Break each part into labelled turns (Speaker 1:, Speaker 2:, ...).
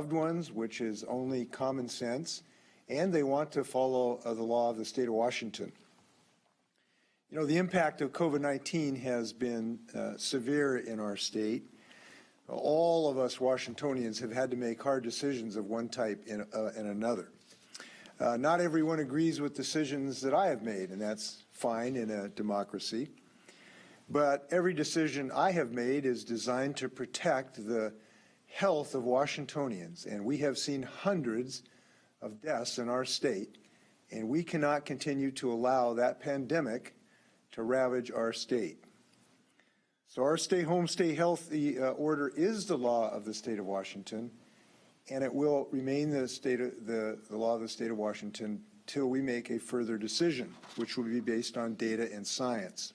Speaker 1: loved ones, which is only common sense, and they want to follow the law of the state of Washington. You know, the impact of COVID-19 has been severe in our state. All of us Washingtonians have had to make hard decisions of one type and another. Not everyone agrees with decisions that I have made, and that's fine in a democracy. But every decision I have made is designed to protect the health of Washingtonians, and we have seen hundreds of deaths in our state, and we cannot continue to allow that pandemic to ravage our state. So our stay home, stay healthy order is the law of the state of Washington, and it will remain the law of the state of Washington till we make a further decision, which will be based on data and science.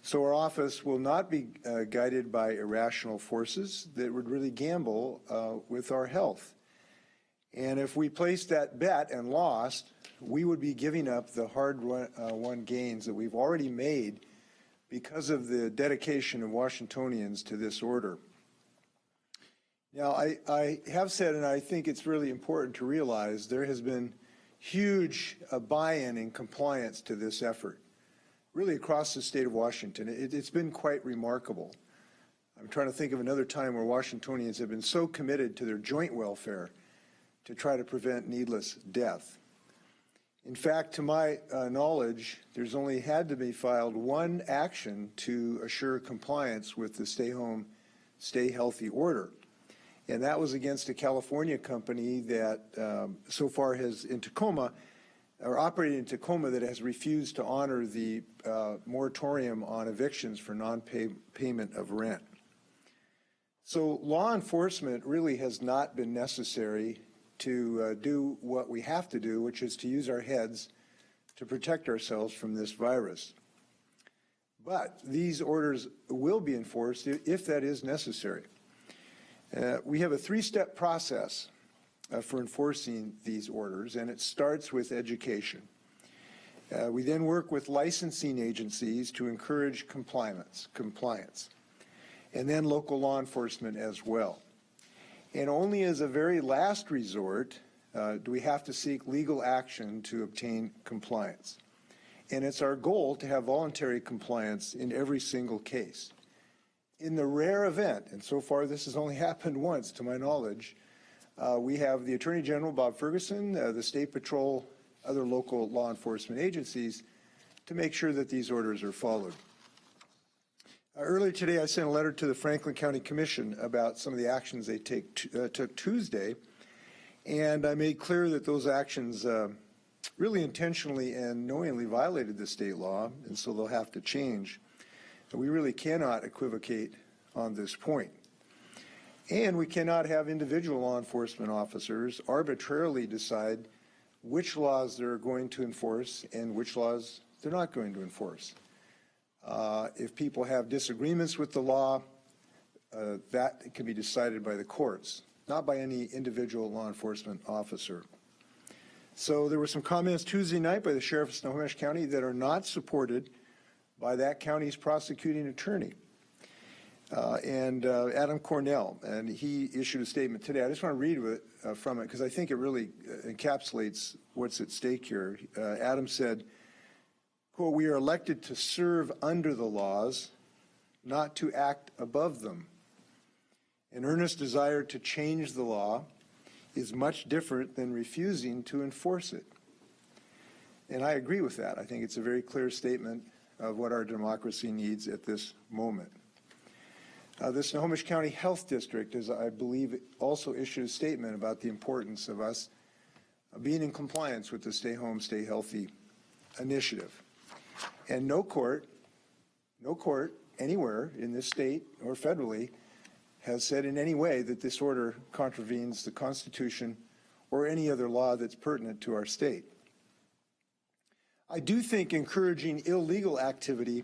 Speaker 1: So our office will not be guided by irrational forces that would really gamble with our health. And if we placed that bet and lost, we would be giving up the hard-won gains that we've already made because of the dedication of Washingtonians to this order. Now, I have said, and I think it's really important to realize, there has been huge buy-in and compliance to this effort, really across the state of Washington. It's been quite remarkable. I'm trying to think of another time where Washingtonians have been so committed to their joint welfare to try to prevent needless death. In fact, to my knowledge, there's only had to be filed one action to assure compliance with the stay home, stay healthy order. And that was against a California company that so far has in Tacoma, or operating in Tacoma, that has refused to honor the moratorium on evictions for non-payment of rent. So law enforcement really has not been necessary to do what we have to do, which is to use our heads to protect ourselves from this virus. But these orders will be enforced if that is necessary. We have a three-step process for enforcing these orders, and it starts with education. We then work with licensing agencies to encourage compliance, and then local law enforcement as well. And only as a very last resort do we have to seek legal action to obtain compliance. And it's our goal to have voluntary compliance in every single case. In the rare event, and so far this has only happened once to my knowledge, we have the Attorney General, Bob Ferguson, the State Patrol, other local law enforcement agencies to make sure that these orders are followed. Earlier today, I sent a letter to the Franklin County Commission about some of the actions they took Tuesday, and I made clear that those actions really intentionally and knowingly violated the state law, and so they'll have to change. We really cannot equivocate on this point. And we cannot have individual law enforcement officers arbitrarily decide which laws they're going to enforce and which laws they're not going to enforce. If people have disagreements with the law, that can be decided by the courts, not by any individual law enforcement officer. So there were some comments Tuesday night by the Sheriff of Snohomish County that are not supported by that county's prosecuting attorney, Adam Cornell, and he issued a statement today. I just want to read from it because I think it really encapsulates what's at stake here. Adam said, quote, "We are elected to serve under the laws, not to act above them. An earnest desire to change the law is much different than refusing to enforce it." And I agree with that. I think it's a very clear statement of what our democracy needs at this moment. The Snohomish County Health District, as I believe, also issued a statement about the importance of us being in compliance with the Stay Home, Stay Healthy initiative. And no court anywhere in this state or federally has said in any way that this order contravenes the Constitution or any other law that's pertinent to our state. I do think encouraging illegal activity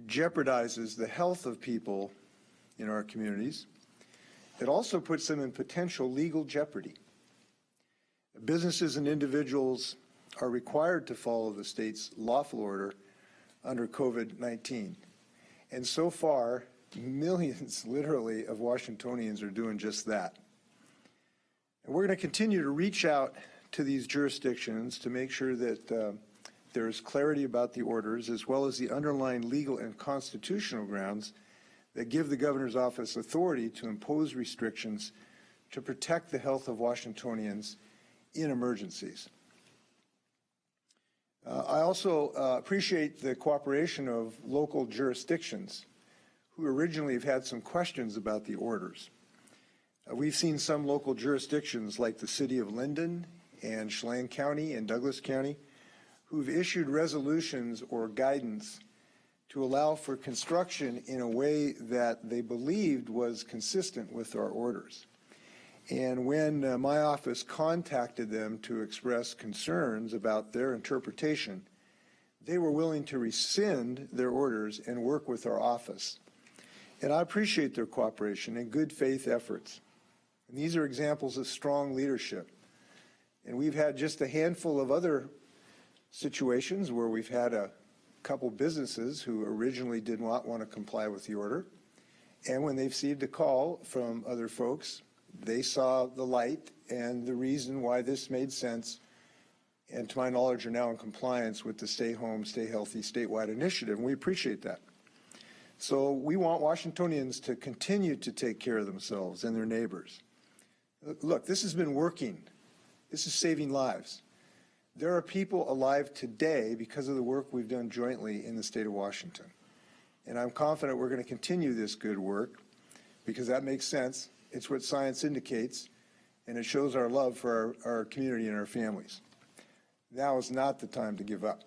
Speaker 1: jeopardizes the health of people in our communities. It also puts them in potential legal jeopardy. Businesses and individuals are required to follow the state's lawful order under COVID-19. And so far, millions, literally, of Washingtonians are doing just that. And we're going to continue to reach out to these jurisdictions to make sure that there is clarity about the orders, as well as the underlying legal and constitutional grounds that give the governor's office authority to impose restrictions to protect the health of Washingtonians in emergencies. I also appreciate the cooperation of local jurisdictions who originally have had some questions about the orders. We've seen some local jurisdictions like the City of Linden and Chelan County and Douglas County who've issued resolutions or guidance to allow for construction in a way that they believed was consistent with our orders. And when my office contacted them to express concerns about their interpretation, they were willing to rescind their orders and work with our office. And I appreciate their cooperation and good faith efforts. And these are examples of strong leadership. And we've had just a handful of other situations where we've had a couple businesses who originally did not want to comply with the order. And when they received a call from other folks, they saw the light and the reason why this made sense, and to my knowledge are now in compliance with the Stay Home, Stay Healthy statewide initiative, and we appreciate that. So we want Washingtonians to continue to take care of themselves and their neighbors. Look, this has been working. This is saving lives. There are people alive today because of the work we've done jointly in the state of Washington. And I'm confident we're going to continue this good work because that makes sense. It's what science indicates, and it shows our love for our community and our families. Now is not the time to give up.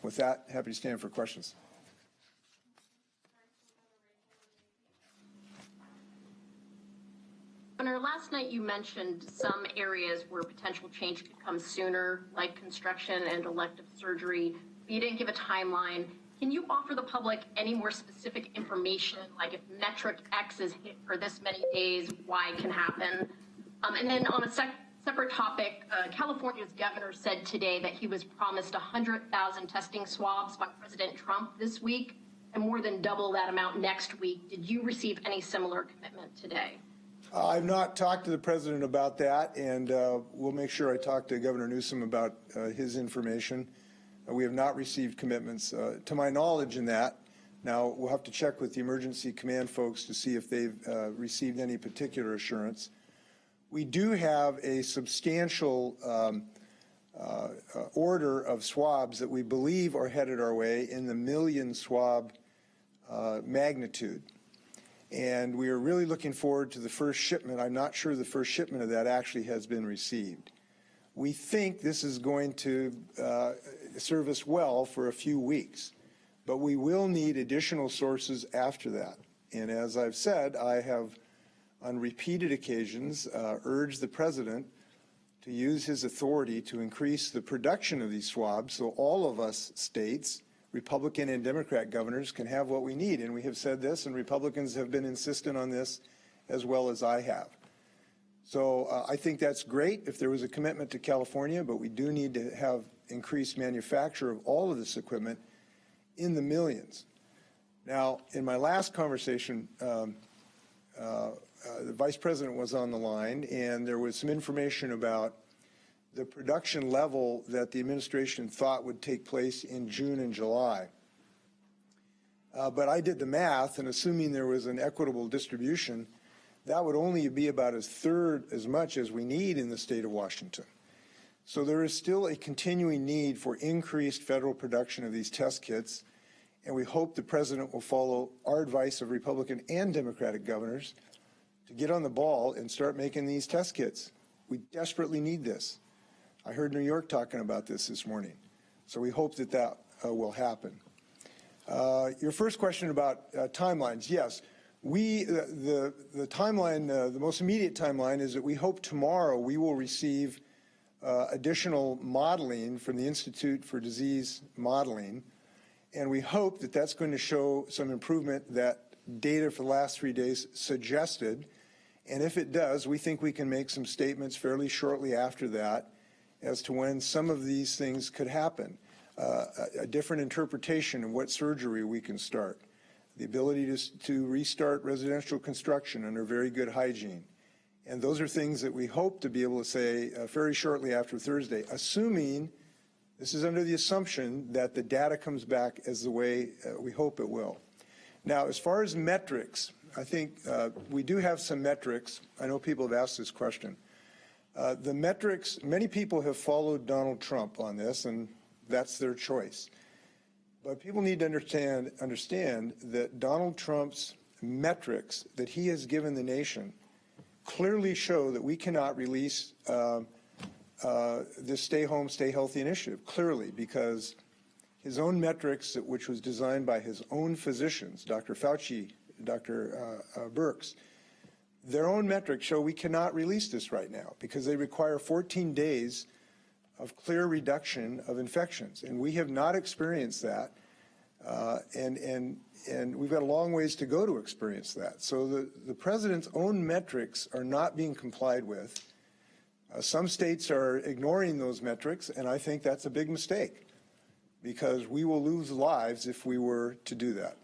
Speaker 1: With that, happy to stand for questions.
Speaker 2: Governor, last night you mentioned some areas where potential change could come sooner, like construction and elective surgery. You didn't give a timeline. Can you offer the public any more specific information, like if metric X is hit for this many days, Y can happen? And then on a separate topic, California's governor said today that he was promised 100,000 testing swabs by President Trump this week and more than double that amount next week. Did you receive any similar commitment today?
Speaker 1: I've not talked to the president about that, and we'll make sure I talk to Governor Newsom about his information. We have not received commitments, to my knowledge, in that. Now, we'll have to check with the emergency command folks to see if they've received any particular assurance. We do have a substantial order of swabs that we believe are headed our way in the million swab magnitude. And we are really looking forward to the first shipment. I'm not sure the first shipment of that actually has been received. We think this is going to serve us well for a few weeks, but we will need additional sources after that. And as I've said, I have on repeated occasions urged the president to use his authority to increase the production of these swabs so all of us states, Republican and Democrat governors, can have what we need. And we have said this, and Republicans have been insistent on this as well as I have. So I think that's great if there was a commitment to California, but we do need to have increased manufacture of all of this equipment in the millions. Now, in my last conversation, the Vice President was on the line, and there was some information about the production level that the administration thought would take place in June and July. But I did the math, and assuming there was an equitable distribution, that would only be about a third as much as we need in the state of Washington. So there is still a continuing need for increased federal production of these test kits, and we hope the president will follow our advice of Republican and Democratic governors to get on the ball and start making these test kits. We desperately need this. I heard New York talking about this morning, so we hope that that will happen. Your first question about timelines, yes. The timeline, the most immediate timeline is that we hope tomorrow we will receive additional modeling from the Institute for Disease Modeling, and we hope that that's going to show some improvement that data for the last 3 days suggested. And if it does, we think we can make some statements fairly shortly after that as to when some of these things could happen, a different interpretation of what surgery we can start, the ability to restart residential construction under very good hygiene, And those are things that we hope to be able to say very shortly after Thursday, assuming, this is under the assumption that the data comes back as the way we hope it will. Now, as far as metrics, I think we do have some metrics. I know people have asked this question. The metrics, many people have followed Donald Trump on this, and that's their choice. But people need to understand that Donald Trump's metrics that he has given the nation clearly show that we cannot release this Stay Home, Stay Healthy initiative, clearly, because his own metrics, which was designed by his own physicians, Dr. Fauci, Dr. Birx, their own metrics show we cannot release this right now because they require 14 days of clear reduction of infections. And we have not experienced that. And we've got a long ways to go to experience that. So the president's own metrics are not being complied with. Some states are ignoring those metrics, and I think that's a big mistake because we will lose lives if we were to do that.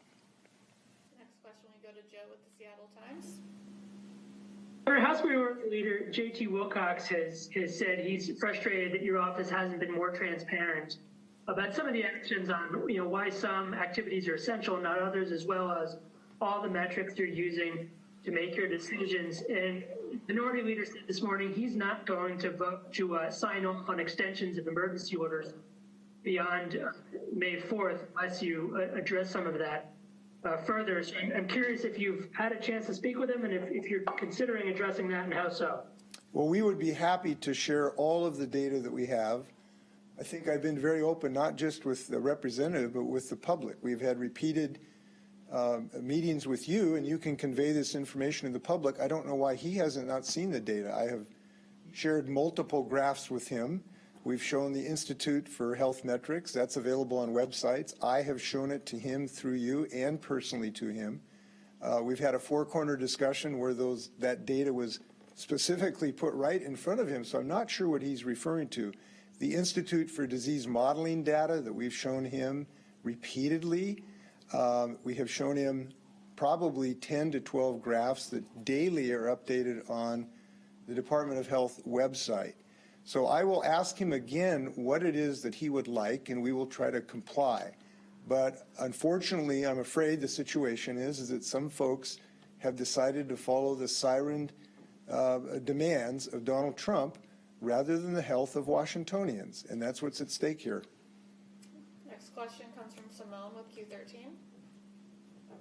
Speaker 3: Next question, we go to Joe with the Seattle Times.
Speaker 4: Our House Minority Leader J.T. Wilcox has said he's frustrated that your office hasn't been more transparent about some of the actions on, why some activities are essential and not others, as well as all the metrics you're using to make your decisions. And Minority Leader said this morning he's not going to vote to sign off on extensions of emergency orders beyond May 4th unless you address some of that further. So I'm curious if you've had a chance to speak with him and if you're considering addressing that and how so.
Speaker 1: Well, we would be happy to share all of the data that we have. I think I've been very open, not just with the representative, but with the public. We've had repeated meetings with you, and you can convey this information to the public. I don't know why he hasn't not seen the data. I have shared multiple graphs with him. We've shown the Institute for Health Metrics. That's available on websites. I have shown it to him through you and personally to him. We've had a four-corner discussion where that data was specifically put right in front of him, so I'm not sure what he's referring to. The Institute for Disease Modeling data that we've shown him repeatedly, we have shown him probably 10 to 12 graphs that daily are updated on the Department of Health website. So I will ask him again what it is that he would like, and we will try to comply. But unfortunately, I'm afraid the situation is that some folks have decided to follow the siren demands of Donald Trump rather than the health of Washingtonians, and that's what's at stake here.
Speaker 3: Next question comes from Simone with Q13.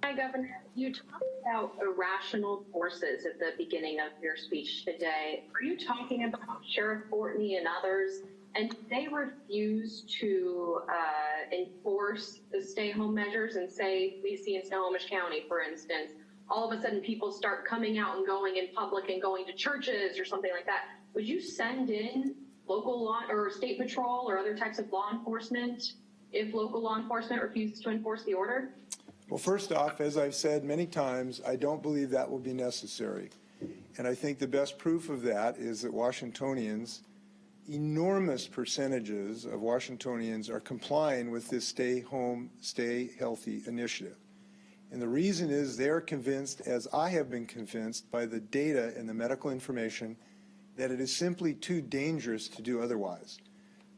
Speaker 5: Hi, Governor. You talked about irrational forces at the beginning of your speech today. Are you talking about Sheriff Fortney and others? And did they refuse to enforce the stay-home measures and say, we see in Snohomish County, for instance, all of a sudden people start coming out and going in public and going to churches or something like that? Would you send in local law or state patrol or other types of law enforcement if local law enforcement refuses to enforce the order?
Speaker 1: Well, first off, as I've said many times, I don't believe that will be necessary. And I think the best proof of that is that Washingtonians, enormous percentages of Washingtonians are complying with this Stay Home, Stay Healthy initiative. And the reason is they're convinced, as I have been convinced by the data and the medical information, that it is simply too dangerous to do otherwise.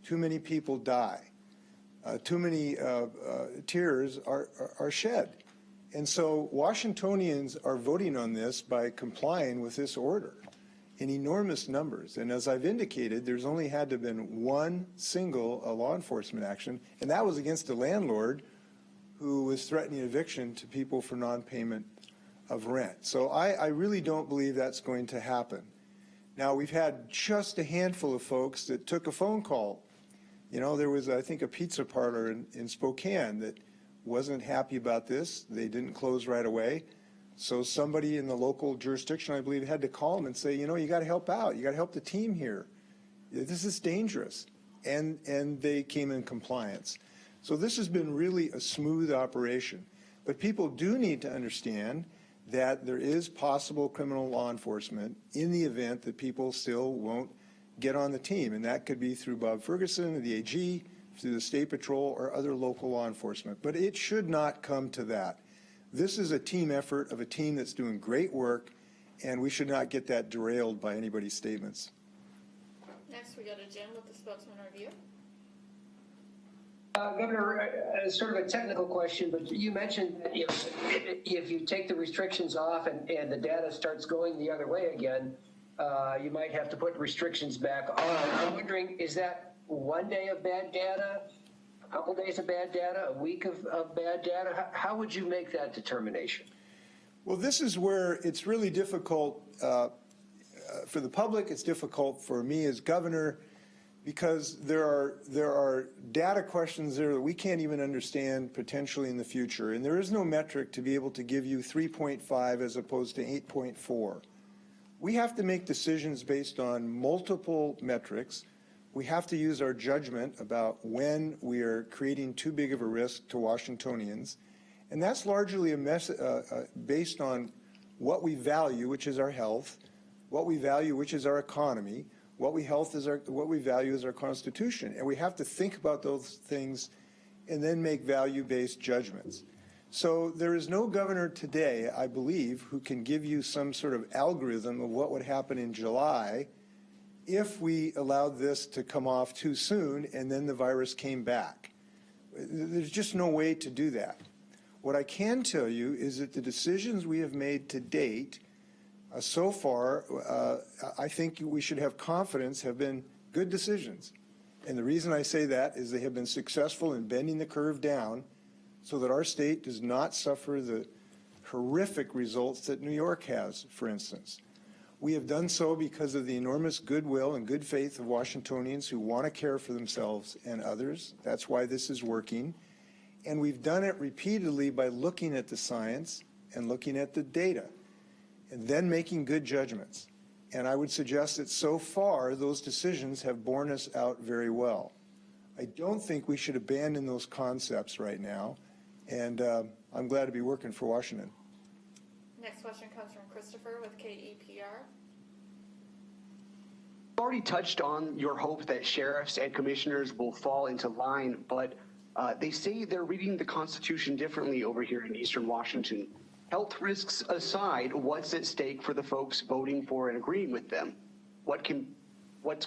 Speaker 1: Too many people die. Too many tears are shed. And so Washingtonians are voting on this by complying with this order in enormous numbers. And as I've indicated, there's only had to have been one single law enforcement action, and that was against a landlord who was threatening eviction to people for non-payment of rent. So I really don't believe that's going to happen. Now, we've had just a handful of folks that took a phone call. There was, I think, a pizza parlor in Spokane that wasn't happy about this. They didn't close right away. So somebody in the local jurisdiction, I believe, had to call them and say, you got to help out. You got to help the team here. This is dangerous. And they came in compliance. So this has been really a smooth operation. But people do need to understand that there is possible criminal law enforcement in the event that people still won't get on the team. And that could be through Bob Ferguson, the AG, through the State Patrol, or other local law enforcement. But it should not come to that. This is a team effort of a team that's doing great work, and we should not get that derailed by anybody's statements.
Speaker 3: Next, we go to Jim with the spokesman review.
Speaker 6: Governor, sort of a technical question, but you mentioned that if you take the restrictions off and the data starts going the other way again, you might have to put restrictions back on. I'm wondering, is that 1 day of bad data, a couple days of bad data, a week of bad data? How would you make that determination?
Speaker 1: Well, this is where it's really difficult for the public. It's difficult for me as governor, because there are data questions there that we can't even understand potentially in the future. And there is no metric to be able to give you 3.5 as opposed to 8.4. We have to make decisions based on multiple metrics. We have to use our judgment about when we are creating too big of a risk to Washingtonians. And that's largely based on what we value, which is our health, what we value, which is our economy, what we value is our Constitution. And we have to think about those things and then make value-based judgments. So there is no governor today, I believe, who can give you some sort of algorithm of what would happen in July if we allowed this to come off too soon and then the virus came back. There's just no way to do that. What I can tell you is that the decisions we have made to date so far, I think we should have confidence, have been good decisions. And the reason I say that is they have been successful in bending the curve down so that our state does not suffer the horrific results that New York has, for instance. We have done so because of the enormous goodwill and good faith of Washingtonians who want to care for themselves and others. That's why this is working. And we've done it repeatedly by looking at the science and looking at the data, and then making good judgments. And I would suggest that so far, those decisions have borne us out very well. I don't think we should abandon those concepts right now, and I'm glad to be working for Washington.
Speaker 3: Next question comes from Christopher with KEPR.
Speaker 7: Already touched on your hope that sheriffs and commissioners will fall into line, but they say they're reading the Constitution differently over here in Eastern Washington. Health risks aside, what's at stake for the folks voting for and agreeing with them? What's going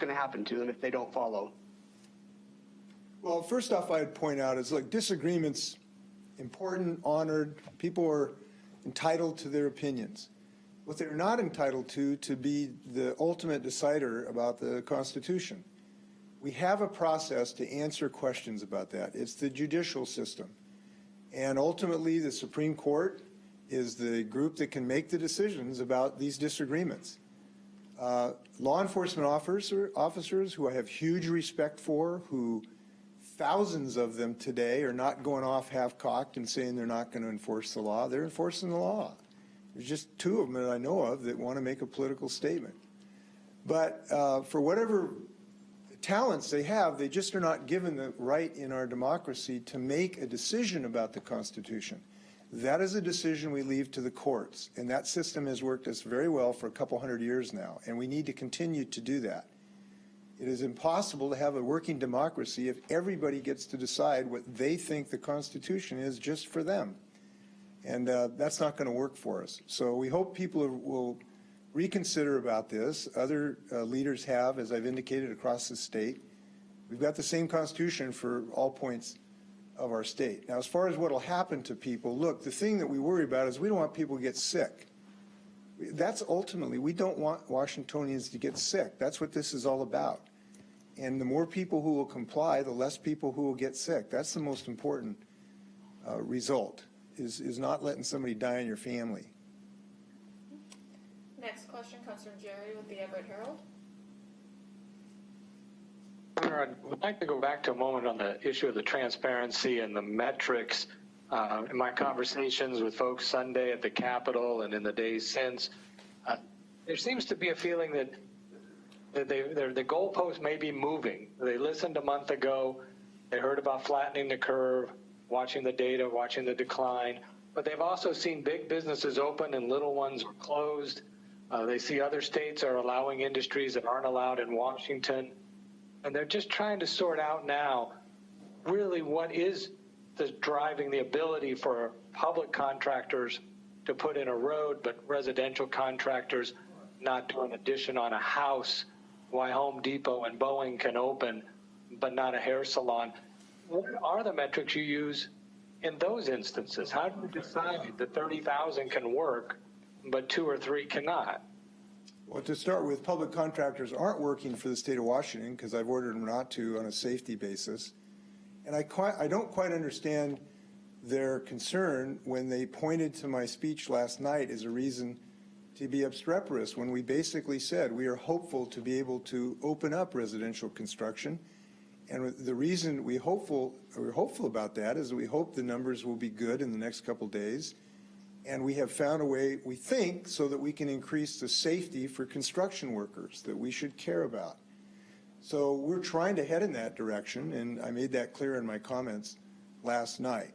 Speaker 7: to happen to them if they don't follow?
Speaker 1: Well, first off, I'd point out is, look, disagreements, important, honored. People are entitled to their opinions. What they're not entitled to be the ultimate decider about the Constitution. We have a process to answer questions about that. It's the judicial system. And ultimately, the Supreme Court is the group that can make the decisions about these disagreements. Law enforcement officers who I have huge respect for, who thousands of them today are not going off half-cocked and saying they're not going to enforce the law. They're enforcing the law. There's just two of them that I know of that want to make a political statement. But for whatever talents they have, they just are not given the right in our democracy to make a decision about the Constitution. That is a decision we leave to the courts, and that system has worked us very well for a couple hundred years now, and we need to continue to do that. It is impossible to have a working democracy if everybody gets to decide what they think the Constitution is just for them, and that's not going to work for us. So we hope people will reconsider about this. Other leaders have, as I've indicated, across the state. We've got the same Constitution for all points of our state. Now, as far as what will happen to people, look, the thing that we worry about is we don't want people to get sick. That's ultimately, we don't want Washingtonians to get sick. That's what this is all about. And the more people who will comply, the less people who will get sick. That's the most important result, is not letting somebody die in your family.
Speaker 3: Next question comes from Jerry with the Everett Herald.
Speaker 8: I would like to go back to a moment on the issue of the transparency and the metrics. In my conversations with folks Sunday at the Capitol and in the days since, there seems to be a feeling that the goalposts may be moving. They listened a month ago, they heard about flattening the curve, watching the data, watching the decline, but they've also seen big businesses open and little ones are closed. They see other states are allowing industries that aren't allowed in Washington. And they're just trying to sort out now really what is driving the ability for public contractors to put in a road, but residential contractors not do an addition on a house, why Home Depot and Boeing can open, but not a hair salon. What are the metrics you use in those instances? How do you decide that 30,000 can work, but 2 or 3 cannot?
Speaker 1: Well, to start with, public contractors aren't working for the state of Washington because I've ordered them not to on a safety basis. And I don't quite understand their concern when they pointed to my speech last night as a reason to be obstreperous, when we basically said we are hopeful to be able to open up residential construction. And the reason we're hopeful about that is that we hope the numbers will be good in the next couple days. And we have found a way, we think, so that we can increase the safety for construction workers that we should care about. So we're trying to head in that direction, and I made that clear in my comments last night.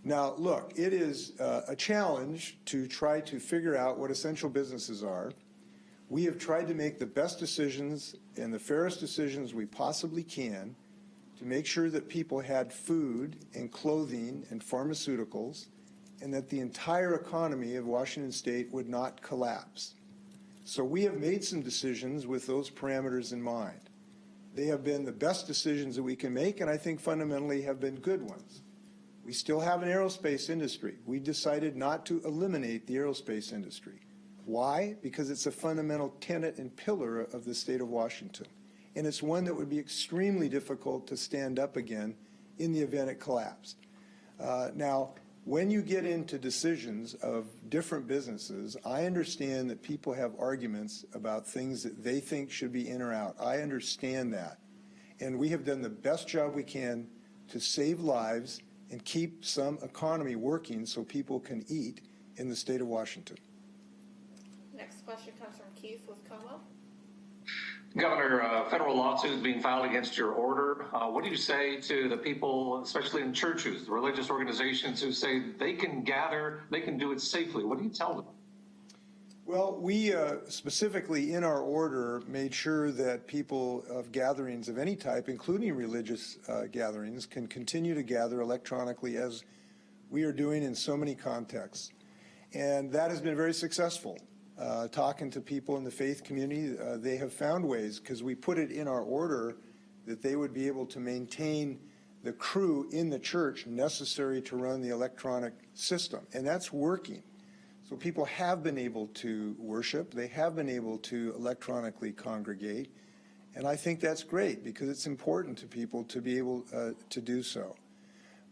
Speaker 1: Now, look, it is a challenge to try to figure out what essential businesses are. We have tried to make the best decisions and the fairest decisions we possibly can to make sure that people had food and clothing and pharmaceuticals, and that the entire economy of Washington State would not collapse. So we have made some decisions with those parameters in mind. They have been the best decisions that we can make, and I think fundamentally have been good ones. We still have an aerospace industry. We decided not to eliminate the aerospace industry. Why? Because it's a fundamental tenet and pillar of the state of Washington. And it's one that would be extremely difficult to stand up again in the event it collapsed. Now, when you get into decisions of different businesses, I understand that people have arguments about things that they think should be in or out. I understand that. And we have done the best job we can to save lives and keep some economy working so people can eat in the state of Washington.
Speaker 3: Next question comes from Keith with Como.
Speaker 9: Governor, federal lawsuits being filed against your order. What do you say to the people, especially in churches, the religious organizations who say they can gather, they can do it safely? What do you tell them?
Speaker 1: Well, we specifically in our order made sure that people of gatherings of any type, including religious gatherings, can continue to gather electronically as we are doing in so many contexts. And that has been very successful. Talking to people in the faith community, they have found ways, because we put it in our order that they would be able to maintain the crew in the church necessary to run the electronic system. And that's working. So people have been able to worship. They have been able to electronically congregate. And I think that's great, because it's important to people to be able to do so.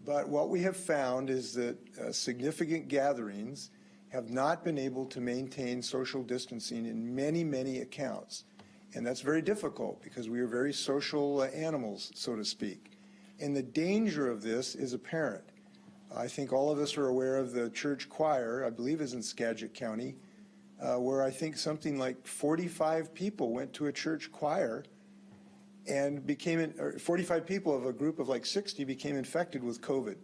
Speaker 1: But what we have found is that significant gatherings have not been able to maintain social distancing in many, many accounts. And that's very difficult, because we are very social animals, so to speak. And the danger of this is apparent. I think all of us are aware of the church choir, I believe is in Skagit County, where I think something like 45 people went to a church choir and 45 people of a group of like 60 became infected with COVID.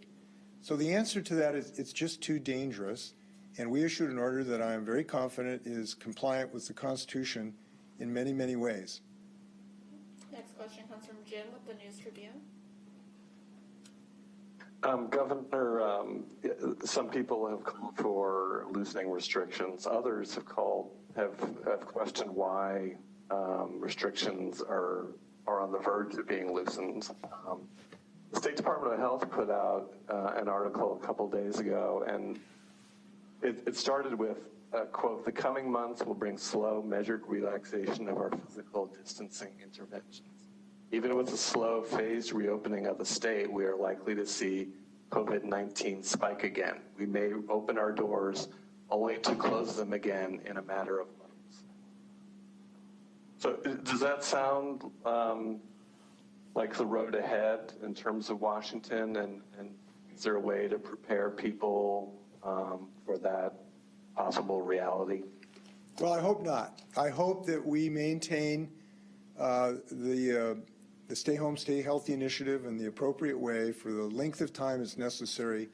Speaker 1: So the answer to that is it's just too dangerous. And we issued an order that I am very confident is compliant with the Constitution in many, many ways.
Speaker 3: Next question comes from Jim with the News Tribune.
Speaker 10: Governor, some people have called for loosening restrictions. Others have questioned why restrictions are on the verge of being loosened. The State Department of Health put out an article a couple days ago, and it started with, quote, "The coming months will bring slow, measured relaxation of our physical distancing interventions. Even with a slow, phased reopening of the state, we are likely to see COVID-19 spike again. We may open our doors only to close them again in a matter of months." So does that sound like the road ahead in terms of Washington? And is there a way to prepare people for that possible reality?
Speaker 1: Well, I hope not. I hope that we maintain the Stay Home, Stay Healthy initiative in the appropriate way for the length of time it's necessary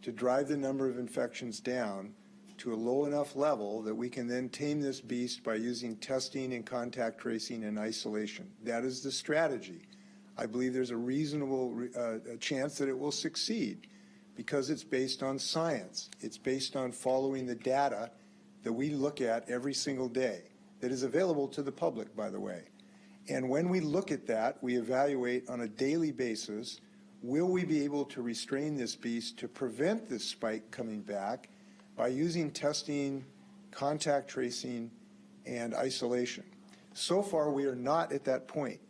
Speaker 1: to drive the number of infections down to a low enough level that we can then tame this beast by using testing and contact tracing and isolation. That is the strategy. I believe there's a reasonable chance that it will succeed. because it's based on science. It's based on following the data that we look at every single day, that is available to the public, by the way. And when we look at that, we evaluate on a daily basis, will we be able to restrain this beast to prevent this spike coming back by using testing, contact tracing, and isolation? So far, we are not at that point.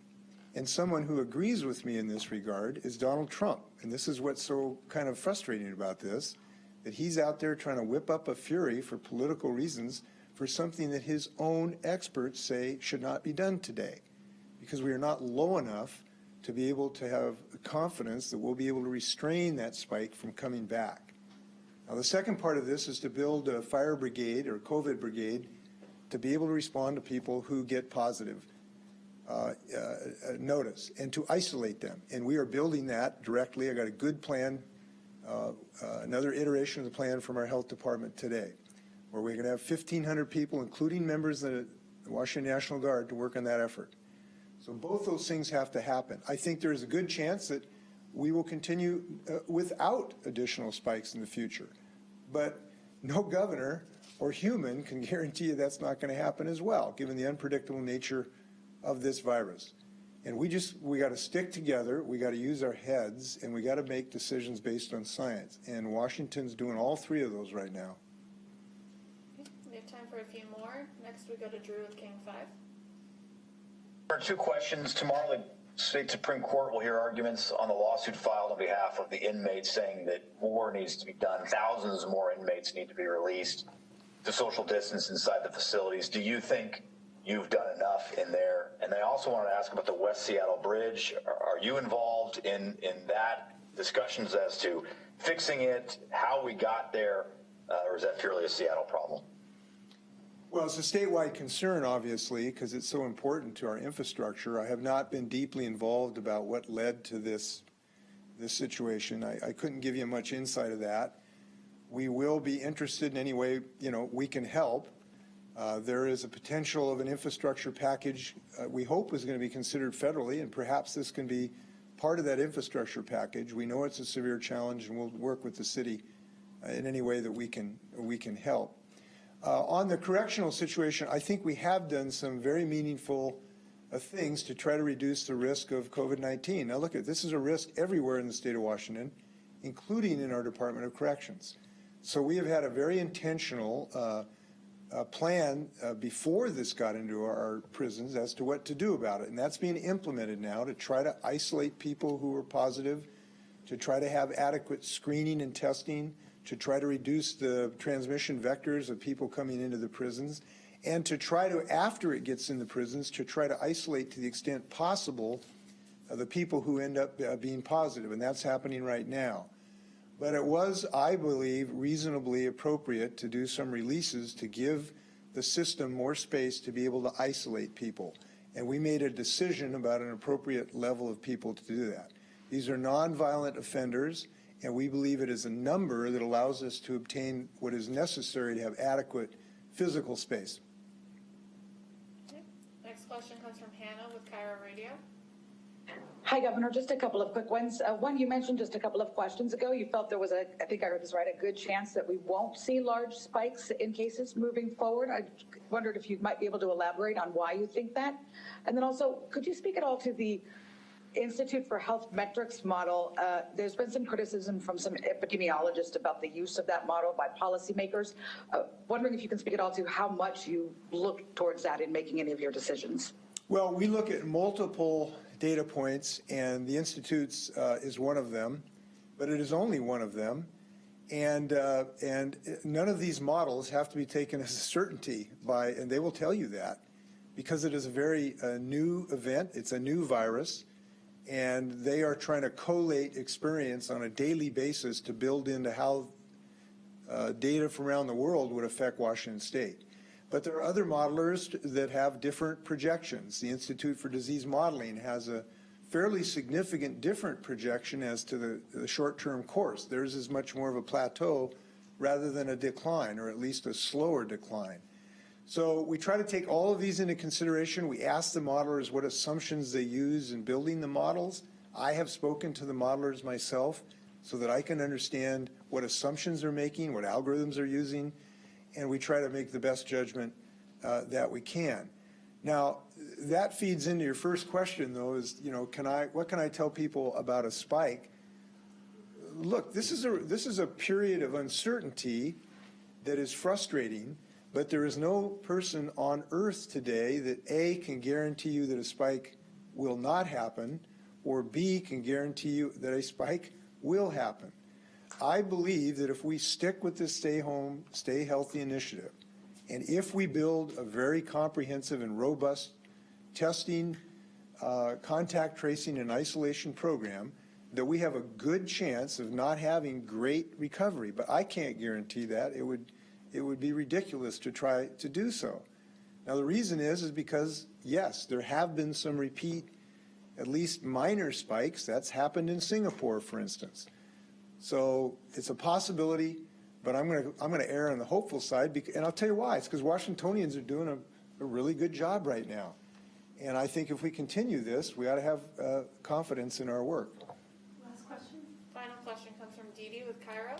Speaker 1: And someone who agrees with me in this regard is Donald Trump. And this is what's so kind of frustrating about this, that he's out there trying to whip up a fury for political reasons for something that his own experts say should not be done today, because we are not low enough to be able to have confidence that we'll be able to restrain that spike from coming back. Now, the second part of this is to build a fire brigade or COVID brigade to be able to respond to people who get positive notice and to isolate them. And we are building that directly. I got a good plan, another iteration of the plan from our health department today, where we're going to have 1,500 people, including members of the Washington National Guard, to work on that effort. So both those things have to happen. I think there is a good chance that we will continue without additional spikes in the future. But no governor or human can guarantee you that's not going to happen as well, given the unpredictable nature of this virus. And we got to stick together, we got to use our heads, and we got to make decisions based on science. And Washington's doing all three of those right now.
Speaker 3: Okay, we have time for a few more. Next we go to Drew with King 5.
Speaker 11: There are two questions. Tomorrow, the state Supreme Court will hear arguments on the lawsuit filed on behalf of the inmates, saying that more needs to be done. Thousands more inmates need to be released to social distance inside the facilities. Do you think you've done enough in there? And I also want to ask about the West Seattle Bridge. Are you involved in that discussions as to fixing it, how we got there, or is that purely a Seattle problem?
Speaker 1: Well, it's a statewide concern, obviously, because it's so important to our infrastructure. I have not been deeply involved about what led to this situation. I couldn't give you much insight of that. We will be interested in any way, we can help. There is a potential of an infrastructure package we hope is going to be considered federally, and perhaps this can be part of that infrastructure package. We know it's a severe challenge, and we'll work with the city in any way that we can help. On the correctional situation, I think we have done some very meaningful things to try to reduce the risk of COVID-19. Now look, this is a risk everywhere in the state of Washington, including in our Department of Corrections. So we have had a very intentional plan before this got into our prisons as to what to do about it. And that's being implemented now to try to isolate people who are positive, to try to have adequate screening and testing, to try to reduce the transmission vectors of people coming into the prisons, and to try to, after it gets in the prisons, to try to isolate to the extent possible the people who end up being positive. And that's happening right now. But it was, I believe, reasonably appropriate to do some releases to give the system more space to be able to isolate people. And we made a decision about an appropriate level of people to do that. These are nonviolent offenders, and we believe it is a number that allows us to obtain what is necessary to have adequate physical space.
Speaker 3: Okay. Next question comes from Hannah with Cairo Radio.
Speaker 12: Hi, Governor. Just a couple of quick ones. One, you mentioned just a couple of questions ago, you felt there was I think I heard this right, a good chance that we won't see large spikes in cases moving forward. I wondered if you might be able to elaborate on why you think that. And then also, could you speak at all to the Institute for Health Metrics model? There's been some criticism from some epidemiologists about the use of that model by policymakers. Wondering if you can speak at all to how much you look towards that in making any of your decisions.
Speaker 1: Well, we look at multiple data points, and the Institute's is one of them, but it is only one of them. And none of these models have to be taken as a certainty and they will tell you that, because it is a very new event. It's a new virus, and they are trying to collate experience on a daily basis to build into how data from around the world would affect Washington State. But there are other modelers that have different projections. The Institute for Disease Modeling has a fairly significant different projection as to the short-term course. Theirs is much more of a plateau rather than a decline, or at least a slower decline. So we try to take all of these into consideration. We ask the modelers what assumptions they use in building the models. I have spoken to the modelers myself. so that I can understand what assumptions they're making, what algorithms they're using, and we try to make the best judgment that we can. Now, that feeds into your first question, though, is, you know, what can I tell people about a spike? Look, this is a period of uncertainty that is frustrating, but there is no person on earth today that A, can guarantee you that a spike will not happen, or B, can guarantee you that a spike will happen. I believe that if we stick with this stay home, stay healthy initiative, and if we build a very comprehensive and robust testing, contact tracing, and isolation program, that we have a good chance of not having great recovery. But I can't guarantee that. It would be ridiculous to try to do so. Now, the reason is because, yes, there have been some repeat, at least minor spikes. That's happened in Singapore, for instance. So it's a possibility, but I'm going to err on the hopeful side, and I'll tell you why. It's because Washingtonians are doing a really good job right now. And I think if we continue this, we ought to have confidence in our work.
Speaker 3: Last question. Final question comes from Dee Dee with Cairo.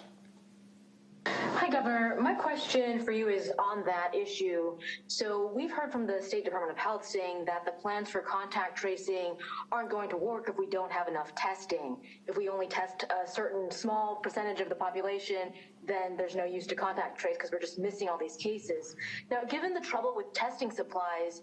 Speaker 13: Hi, Governor. My question for you is on that issue. So we've heard from the State Department of Health saying that the plans for contact tracing aren't going to work if we don't have enough testing. If we only test a certain small percentage of the population, then there's no use to contact trace because we're just missing all these cases. Now, given the trouble with testing supplies,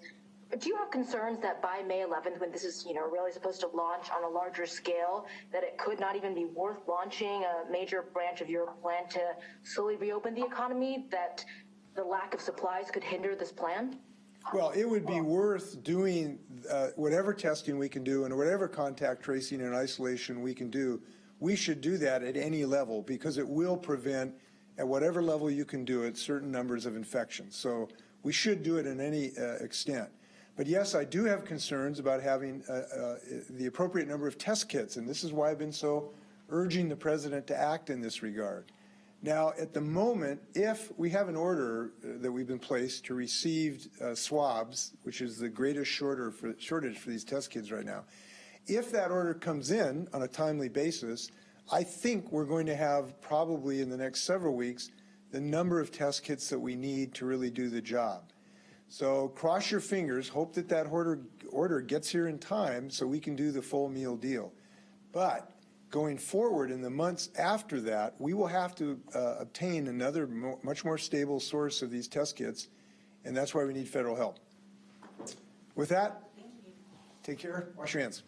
Speaker 13: do you have concerns that by May 11th, when this is, really supposed to launch on a larger scale, that it could not even be worth launching a major branch of your plan to slowly reopen the economy, that the lack of supplies could hinder this plan?
Speaker 1: Well, it would be worth doing whatever testing we can do and whatever contact tracing and isolation we can do. We should do that at any level because it will prevent, at whatever level you can do it, certain numbers of infections. So we should do it in any extent. But yes, I do have concerns about having the appropriate number of test kits, and this is why I've been so urging the president to act in this regard. Now, at the moment, if we have an order that we've been placed to receive swabs, which is the greatest shortage for these test kits right now, if that order comes in on a timely basis, I think we're going to have probably in the next several weeks the number of test kits that we need to really do the job. So cross your fingers, hope that that order gets here in time so we can do the full meal deal. But going forward in the months after that, we will have to obtain another much more stable source of these test kits, and that's why we need federal help. With that, take care, wash your hands.